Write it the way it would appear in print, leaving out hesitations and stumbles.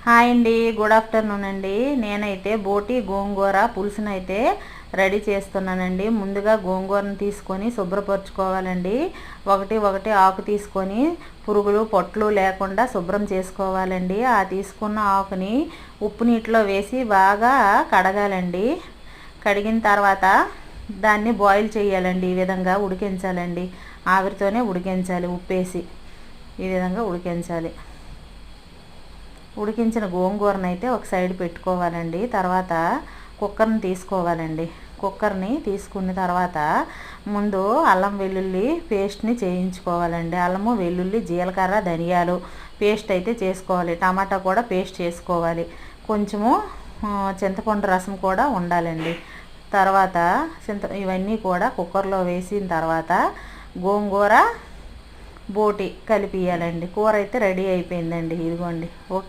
Hi అండి, good afternoon అండి. నేనైతే బోటి గోంగూర పులుసునైతే రెడీ చేస్తున్నానండి. ముందుగా గోంగూరను తీసుకొని శుభ్రపరచుకోవాలండి. ఒకటి ఒకటి ఆకు తీసుకొని పురుగులు పొట్లు లేకుండా శుభ్రం చేసుకోవాలండి. ఆ తీసుకున్న ఆకుని ఉప్పు నీటిలో వేసి బాగా కడగాలండి. కడిగిన తర్వాత దాన్ని బాయిల్ చేయాలండి. ఈ విధంగా ఉడికించాలండి. ఆవిరితోనే ఉడికించాలి, ఉప్పేసి ఈ విధంగా ఉడికించాలి. ఉడికించిన గోంగూరను అయితే ఒక సైడ్ పెట్టుకోవాలండి. తర్వాత కుక్కర్ని తీసుకోవాలండి. కుక్కర్ని తీసుకున్న తర్వాత ముందు అల్లం వెల్లుల్లి పేస్ట్ని చేయించుకోవాలండి. అల్లము వెల్లుల్లి జీలకర్ర ధనియాలు పేస్ట్ అయితే చేసుకోవాలి. టమాటా కూడా పేస్ట్ చేసుకోవాలి. కొంచెము చింతపండు రసం కూడా ఉండాలండి. తర్వాత ఇవన్నీ కూడా కుక్కర్లో వేసిన తర్వాత గోంగూర బోటి కలిపియాలండి. కూర అయితే రెడీ అయిపోయిందండి. ఇదిగోండి. ఓకే.